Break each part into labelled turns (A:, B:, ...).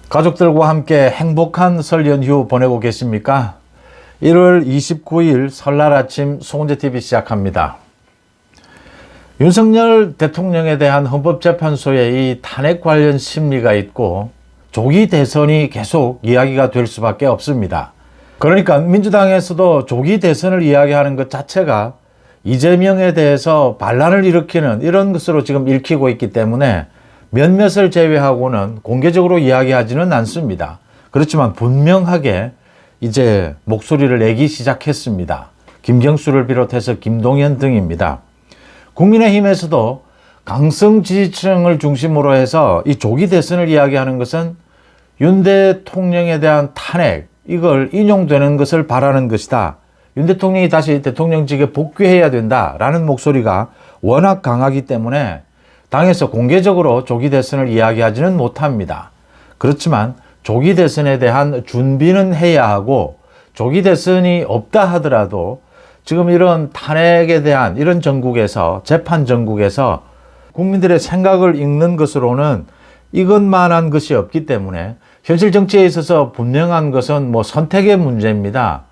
A: 가족들과 함께 행복한 설 연휴 보내고 계십니까? 1월 29일 설날 아침 송은재TV 시작합니다. 윤석열 대통령에 대한 헌법재판소의 이 탄핵 관련 심리가 있고 조기 대선이 계속 이야기가 될 수밖에 없습니다. 그러니까 민주당에서도 조기 대선을 이야기하는 것 자체가 이재명에 대해서 반란을 일으키는 이런 것으로 지금 읽히고 있기 때문에 몇몇을 제외하고는 공개적으로 이야기하지는 않습니다. 그렇지만 분명하게 이제 목소리를 내기 시작했습니다. 김경수를 비롯해서 김동연 등입니다. 국민의힘에서도 강성 지지층을 중심으로 해서 이 조기 대선을 이야기하는 것은 윤 대통령에 대한 탄핵, 이걸 인용되는 것을 바라는 것이다. 윤 대통령이 다시 대통령직에 복귀해야 된다라는 목소리가 워낙 강하기 때문에 당에서 공개적으로 조기 대선을 이야기하지는 못합니다. 그렇지만 조기 대선에 대한 준비는 해야 하고, 조기 대선이 없다 하더라도 지금 이런 탄핵에 대한 이런 전국에서, 재판 전국에서 국민들의 생각을 읽는 것으로는 이것만한 것이 없기 때문에 현실 정치에 있어서 분명한 것은 선택의 문제입니다.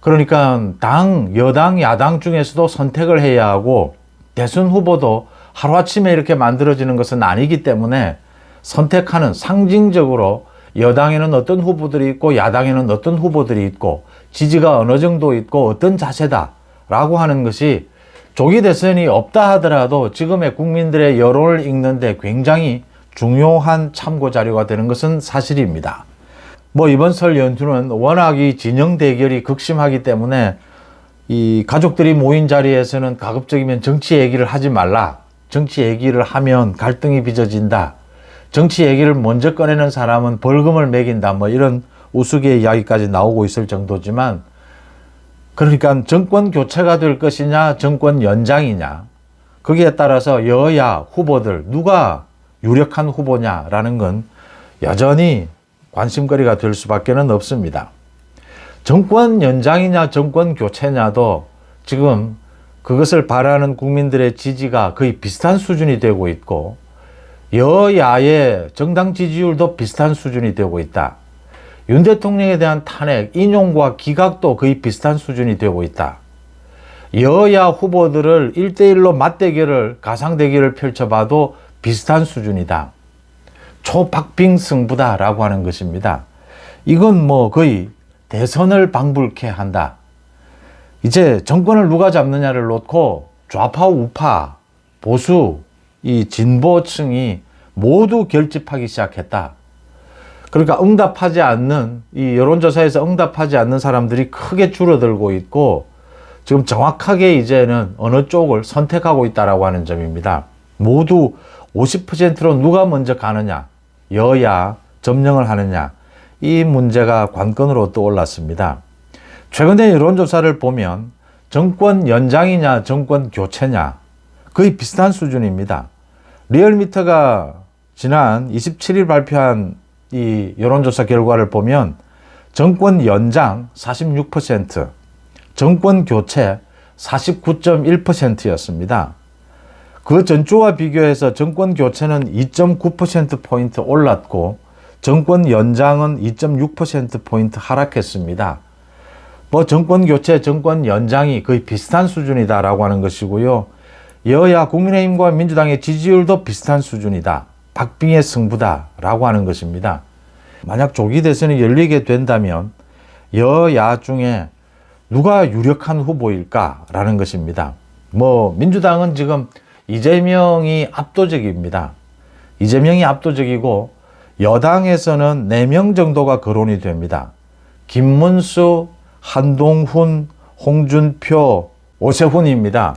A: 그러니까 당, 여당, 야당 중에서도 선택을 해야 하고, 대선 후보도 하루아침에 이렇게 만들어지는 것은 아니기 때문에 선택하는, 상징적으로 여당에는 어떤 후보들이 있고 야당에는 어떤 후보들이 있고 지지가 어느 정도 있고 어떤 자세다라고 하는 것이 조기 대선이 없다 하더라도 지금의 국민들의 여론을 읽는데 굉장히 중요한 참고 자료가 되는 것은 사실입니다. 이번 설 연휴는 워낙 이 진영 대결이 극심하기 때문에 이 가족들이 모인 자리에서는 가급적이면 정치 얘기를 하지 말라. 정치 얘기를 하면 갈등이 빚어진다. 정치 얘기를 먼저 꺼내는 사람은 벌금을 매긴다. 이런 우스개 이야기까지 나오고 있을 정도지만, 그러니까 정권 교체가 될 것이냐, 정권 연장이냐, 거기에 따라서 여야 후보들 누가 유력한 후보냐라는 건 여전히 관심거리가 될 수밖에 없습니다. 정권 연장이냐 정권 교체냐도 지금 그것을 바라는 국민들의 지지가 거의 비슷한 수준이 되고 있고, 여야의 정당 지지율도 비슷한 수준이 되고 있다. 윤 대통령에 대한 탄핵, 인용과 기각도 거의 비슷한 수준이 되고 있다. 여야 후보들을 1대1로 맞대결을, 가상대결을 펼쳐봐도 비슷한 수준이다. 초박빙승부다라고 하는 것입니다. 이건 거의 대선을 방불케 한다. 이제 정권을 누가 잡느냐를 놓고 좌파, 우파, 보수, 이 진보층이 모두 결집하기 시작했다. 그러니까 응답하지 않는, 이 여론조사에서 응답하지 않는 사람들이 크게 줄어들고 있고, 지금 정확하게 이제는 어느 쪽을 선택하고 있다라고 하는 점입니다. 모두 50%로 누가 먼저 가느냐, 여야 점령을 하느냐, 이 문제가 관건으로 떠올랐습니다. 최근의 여론조사를 보면 정권 연장이냐 정권 교체냐 거의 비슷한 수준입니다. 리얼미터가 지난 27일 발표한 이 여론조사 결과를 보면 정권 연장 46%, 정권 교체 49.1%였습니다. 그 전주와 비교해서 정권 교체는 2.9%포인트 올랐고 정권 연장은 2.6%포인트 하락했습니다. 정권 교체, 정권 연장이 거의 비슷한 수준이다라고 하는 것이고요. 여야 국민의힘과 민주당의 지지율도 비슷한 수준이다. 박빙의 승부다라고 하는 것입니다. 만약 조기 대선이 열리게 된다면 여야 중에 누가 유력한 후보일까라는 것입니다. 민주당은 지금 이재명이 압도적입니다. 이재명이 압도적이고 여당에서는 4명 정도가 거론이 됩니다. 김문수, 한동훈, 홍준표, 오세훈입니다.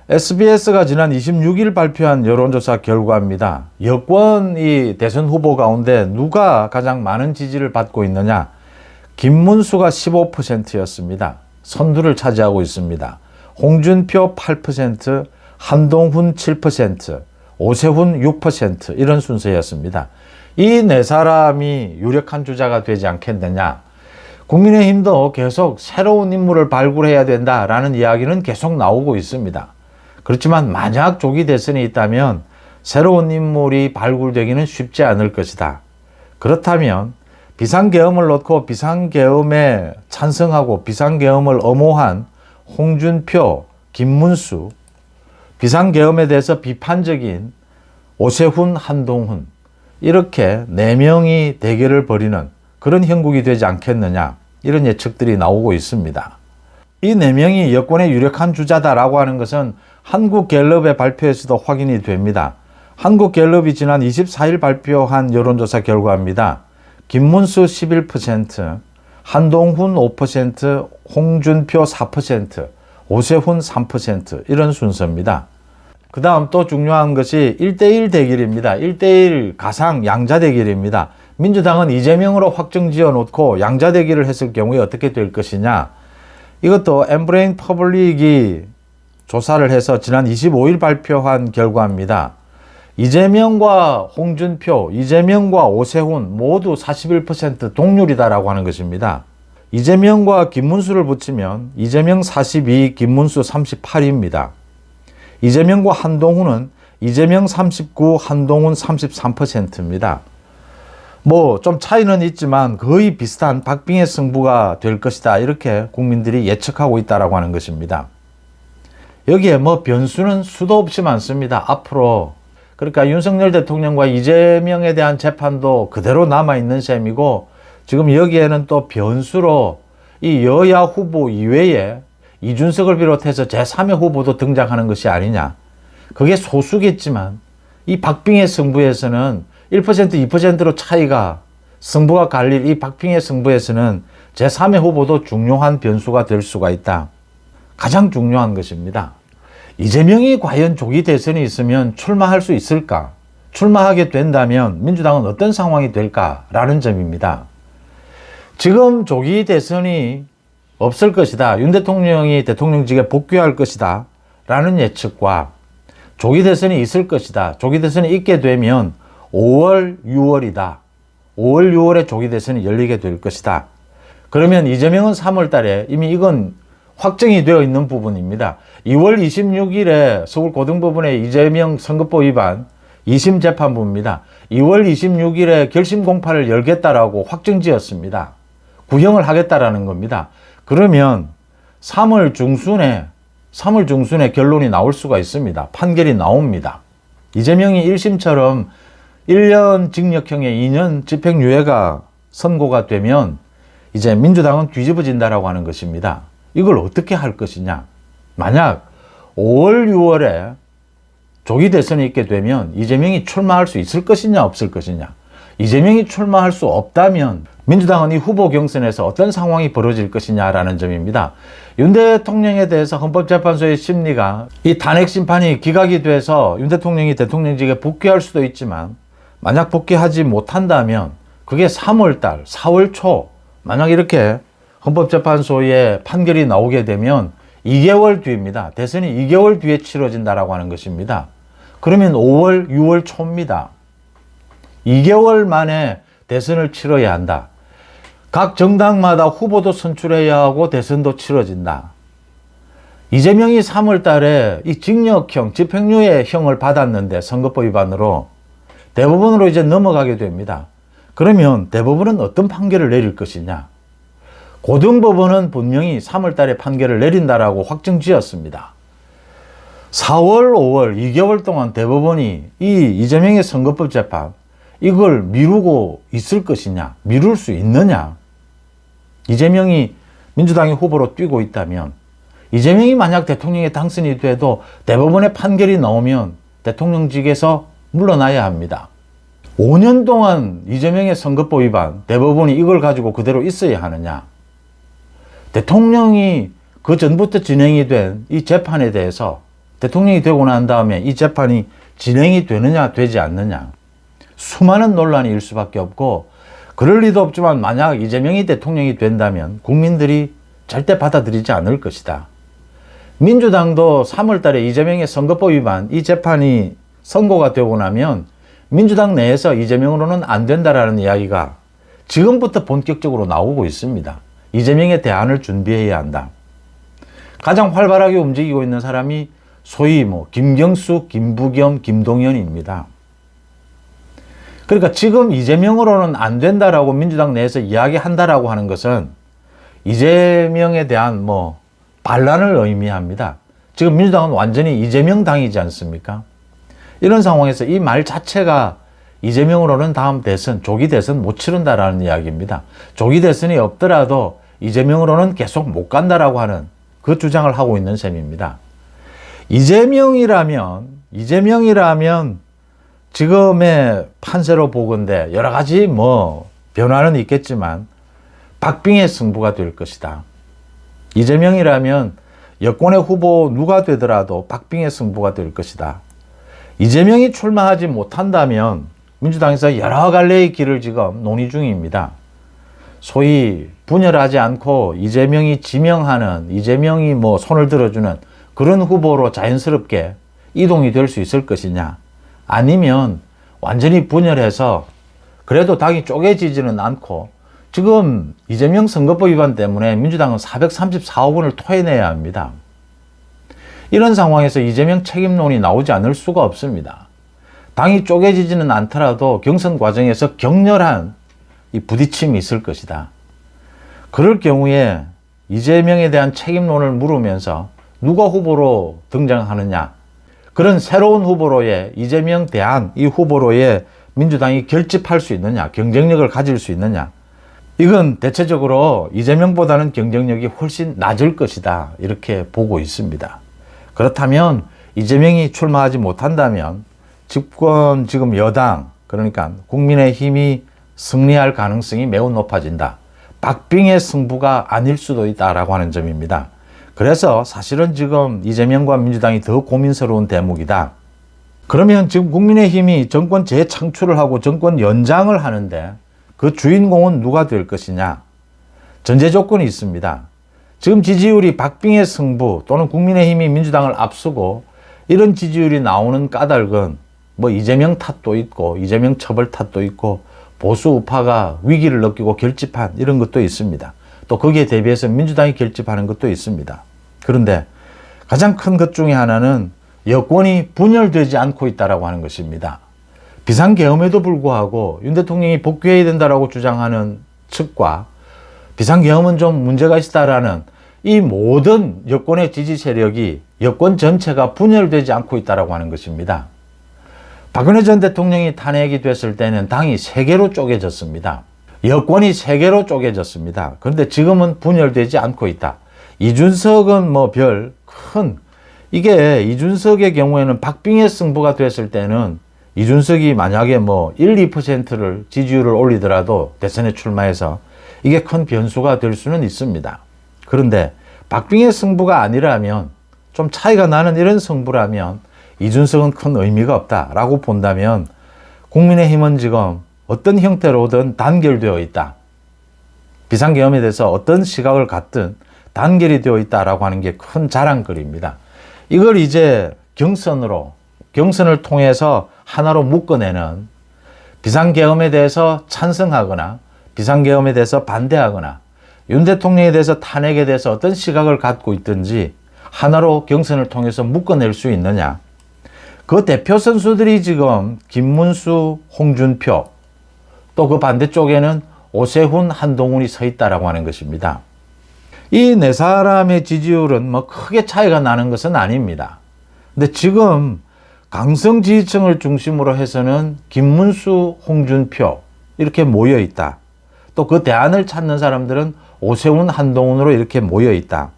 A: SBS가 지난 26일 발표한 여론조사 결과입니다. 여권 이 대선 후보 가운데 누가 가장 많은 지지를 받고 있느냐? 김문수가 15%였습니다. 선두를 차지하고 있습니다. 홍준표 8%, 한동훈 7%, 오세훈 6% 이런 순서였습니다. 이 네 사람이 유력한 주자가 되지 않겠느냐. 국민의힘도 계속 새로운 인물을 발굴해야 된다라는 이야기는 계속 나오고 있습니다. 그렇지만 만약 조기 대선이 있다면 새로운 인물이 발굴되기는 쉽지 않을 것이다. 그렇다면 비상계엄을 놓고 비상계엄에 찬성하고 비상계엄을 엄호한 홍준표, 김문수, 비상계엄에 대해서 비판적인 오세훈, 한동훈, 이렇게 4명이 대결을 벌이는 그런 형국이 되지 않겠느냐, 이런 예측들이 나오고 있습니다. 이 4명이 여권의 유력한 주자다라고 하는 것은 한국갤럽의 발표에서도 확인이 됩니다. 한국갤럽이 지난 24일 발표한 여론조사 결과입니다. 김문수 11%, 한동훈 5%, 홍준표 4%, 오세훈 3%, 이런 순서입니다. 그 다음 또 중요한 것이 1대1 대결입니다. 1대1 가상 양자 대결입니다. 민주당은 이재명으로 확정 지어 놓고 양자 대결을 했을 경우에 어떻게 될 것이냐. 이것도 엠브레인 퍼블릭이 조사를 해서 지난 25일 발표한 결과입니다. 이재명과 홍준표, 이재명과 오세훈 모두 41% 동률이다라고 하는 것입니다. 이재명과 김문수를 붙이면 이재명 42, 김문수 38입니다. 이재명과 한동훈은 이재명 39, 한동훈 33%입니다. 뭐 좀 차이는 있지만 거의 비슷한 박빙의 승부가 될 것이다, 이렇게 국민들이 예측하고 있다라고 하는 것입니다. 여기에 뭐 변수는 수도 없이 많습니다. 앞으로 그러니까 윤석열 대통령과 이재명에 대한 재판도 그대로 남아있는 셈이고, 지금 여기에는 또 변수로 이 여야 후보 이외에 이준석을 비롯해서 제3의 후보도 등장하는 것이 아니냐. 그게 소수겠지만 이 박빙의 승부에서는 1%, 2%로 차이가 승부가 갈릴 이 박빙의 승부에서는 제3의 후보도 중요한 변수가 될 수가 있다. 가장 중요한 것입니다. 이재명이 과연 조기 대선이 있으면 출마할 수 있을까? 출마하게 된다면 민주당은 어떤 상황이 될까라는 점입니다. 지금 조기 대선이 없을 것이다, 윤 대통령이 대통령직에 복귀할 것이다 라는 예측과 조기 대선이 있을 것이다, 조기 대선이 있게 되면 5월, 6월이다, 5월, 6월에 조기 대선이 열리게 될 것이다. 그러면 이재명은 3월 달에 이미 이건 확정이 되어 있는 부분입니다. 2월 26일에 서울고등법원의 이재명 선거법 위반 2심 재판부입니다. 2월 26일에 결심 공판을 열겠다라고 확정지었습니다. 구형을 하겠다라는 겁니다. 그러면 3월 중순에 결론이 나올 수가 있습니다. 판결이 나옵니다. 이재명이 1심처럼 1년 징역형에 2년 집행유예가 선고가 되면 이제 민주당은 뒤집어진다라고 하는 것입니다. 이걸 어떻게 할 것이냐. 만약 5월, 6월에 조기 대선이 있게 되면 이재명이 출마할 수 있을 것이냐 없을 것이냐. 이재명이 출마할 수 없다면 민주당은 이 후보 경선에서 어떤 상황이 벌어질 것이냐라는 점입니다. 윤 대통령에 대해서 헌법재판소의 심리가 이 탄핵 심판이 기각이 돼서 윤 대통령이 대통령직에 복귀할 수도 있지만, 만약 복귀하지 못한다면 그게 3월달, 4월 초 만약 이렇게 헌법재판소의 판결이 나오게 되면 2개월 뒤입니다. 대선이 2개월 뒤에 치러진다라고 하는 것입니다. 그러면 5월, 6월 초입니다. 2개월 만에 대선을 치러야 한다. 각 정당마다 후보도 선출해야 하고 대선도 치러진다. 이재명이 3월 달에 이 징역형, 집행유예형을 받았는데 선거법 위반으로 대법원으로 이제 넘어가게 됩니다. 그러면 대법원은 어떤 판결을 내릴 것이냐. 고등법원은 분명히 3월 달에 판결을 내린다라고 확정지었습니다. 4월, 5월, 2개월 동안 대법원이 이 이재명의 선거법 재판 이걸 미루고 있을 것이냐, 미룰 수 있느냐. 이재명이 민주당의 후보로 뛰고 있다면, 이재명이 만약 대통령에 당선이 돼도 대법원의 판결이 나오면 대통령직에서 물러나야 합니다. 5년 동안 이재명의 선거법 위반, 대법원이 이걸 가지고 그대로 있어야 하느냐. 대통령이 그 전부터 진행이 된 이 재판에 대해서 대통령이 되고 난 다음에 이 재판이 진행이 되느냐 되지 않느냐. 수많은 논란이 일 수밖에 없고, 그럴 리도 없지만 만약 이재명이 대통령이 된다면 국민들이 절대 받아들이지 않을 것이다. 민주당도 3월 달에 이재명의 선거법 위반 이 재판이 선고가 되고 나면 민주당 내에서 이재명으로는 안 된다라는 이야기가 지금부터 본격적으로 나오고 있습니다. 이재명의 대안을 준비해야 한다. 가장 활발하게 움직이고 있는 사람이 소위 김경수, 김부겸, 김동연입니다. 그러니까 지금 이재명으로는 안 된다라고 민주당 내에서 이야기한다라고 하는 것은 이재명에 대한 반란을 의미합니다. 지금 민주당은 완전히 이재명 당이지 않습니까? 이런 상황에서 이 말 자체가 이재명으로는 다음 대선, 조기 대선 못 치른다라는 이야기입니다. 조기 대선이 없더라도 이재명으로는 계속 못 간다라고 하는 그 주장을 하고 있는 셈입니다. 이재명이라면 지금의 판세로 보건대 여러 가지 변화는 있겠지만 박빙의 승부가 될 것이다. 이재명이라면 여권의 후보 누가 되더라도 박빙의 승부가 될 것이다. 이재명이 출마하지 못한다면 민주당에서 여러 갈래의 길을 지금 논의 중입니다. 소위 분열하지 않고 이재명이 지명하는, 이재명이 손을 들어주는 그런 후보로 자연스럽게 이동이 될 수 있을 것이냐, 아니면 완전히 분열해서 그래도 당이 쪼개지지는 않고, 지금 이재명 선거법 위반 때문에 민주당은 434억 원을 토해내야 합니다. 이런 상황에서 이재명 책임론이 나오지 않을 수가 없습니다. 당이 쪼개지지는 않더라도 경선 과정에서 격렬한 이 부딪힘이 있을 것이다. 그럴 경우에 이재명에 대한 책임론을 물으면서 누가 후보로 등장하느냐, 그런 새로운 후보로의 이재명 대안 이 후보로의 민주당이 결집할 수 있느냐, 경쟁력을 가질 수 있느냐, 이건 대체적으로 이재명보다는 경쟁력이 훨씬 낮을 것이다, 이렇게 보고 있습니다. 그렇다면 이재명이 출마하지 못한다면 집권 지금 여당, 그러니까 국민의힘이 승리할 가능성이 매우 높아진다. 박빙의 승부가 아닐 수도 있다라고 하는 점입니다. 그래서 사실은 지금 이재명과 민주당이 더 고민스러운 대목이다. 그러면 지금 국민의힘이 정권 재창출을 하고 정권 연장을 하는데 그 주인공은 누가 될 것이냐? 전제 조건이 있습니다. 지금 지지율이 박빙의 승부 또는 국민의힘이 민주당을 앞서고 이런 지지율이 나오는 까닭은 이재명 탓도 있고 이재명 처벌 탓도 있고 보수 우파가 위기를 느끼고 결집한 이런 것도 있습니다. 또 거기에 대비해서 민주당이 결집하는 것도 있습니다. 그런데 가장 큰 것 중에 하나는 여권이 분열되지 않고 있다라고 하는 것입니다. 비상계엄에도 불구하고 윤 대통령이 복귀해야 된다라고 주장하는 측과 비상계엄은 좀 문제가 있다라는 이 모든 여권의 지지 세력이 여권 전체가 분열되지 않고 있다라고 하는 것입니다. 박근혜 전 대통령이 탄핵이 됐을 때는 당이 3개로 쪼개졌습니다. 여권이 3개로 쪼개졌습니다. 그런데 지금은 분열되지 않고 있다. 이준석은 이게 이준석의 경우에는 박빙의 승부가 됐을 때는 이준석이 만약에 1, 2%를 지지율을 올리더라도 대선에 출마해서 이게 큰 변수가 될 수는 있습니다. 그런데 박빙의 승부가 아니라면, 좀 차이가 나는 이런 승부라면 이준석은 큰 의미가 없다라고 본다면 국민의힘은 지금 어떤 형태로든 단결되어 있다. 비상계엄에 대해서 어떤 시각을 갖든 단결이 되어 있다라고 하는 게 큰 자랑거리입니다. 이걸 이제 경선을 통해서 하나로 묶어내는, 비상계엄에 대해서 찬성하거나 비상계엄에 대해서 반대하거나 윤 대통령에 대해서 탄핵에 대해서 어떤 시각을 갖고 있든지 하나로 경선을 통해서 묶어낼 수 있느냐. 그 대표 선수들이 지금 김문수, 홍준표, 또 그 반대쪽에는 오세훈, 한동훈이 서 있다라고 하는 것입니다. 이 네 사람의 지지율은 크게 차이가 나는 것은 아닙니다. 근데 지금 강성 지지층을 중심으로 해서는 김문수, 홍준표 이렇게 모여 있다. 또 그 대안을 찾는 사람들은 오세훈, 한동훈으로 이렇게 모여 있다.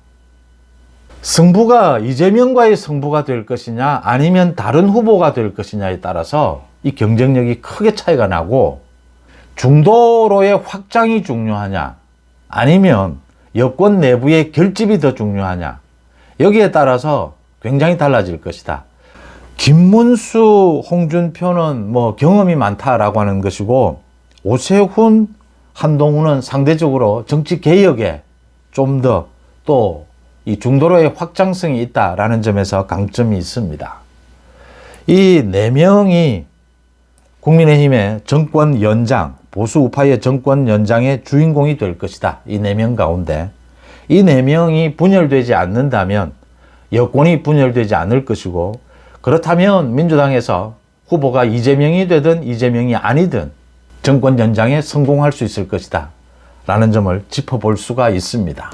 A: 승부가 이재명과의 승부가 될 것이냐 아니면 다른 후보가 될 것이냐에 따라서 이 경쟁력이 크게 차이가 나고, 중도로의 확장이 중요하냐 아니면 여권 내부의 결집이 더 중요하냐, 여기에 따라서 굉장히 달라질 것이다. 김문수, 홍준표는 경험이 많다라고 하는 것이고, 오세훈, 한동훈은 상대적으로 정치 개혁에 좀 더 또 이 중도로의 확장성이 있다라는 점에서 강점이 있습니다. 이 4명이 국민의힘의 정권 연장, 보수 우파의 정권 연장의 주인공이 될 것이다. 이 4명 가운데 이 4명이 분열되지 않는다면 여권이 분열되지 않을 것이고, 그렇다면 민주당에서 후보가 이재명이 되든 이재명이 아니든 정권 연장에 성공할 수 있을 것이다 라는 점을 짚어볼 수가 있습니다.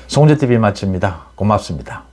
A: 송재TV 마칩니다. 고맙습니다.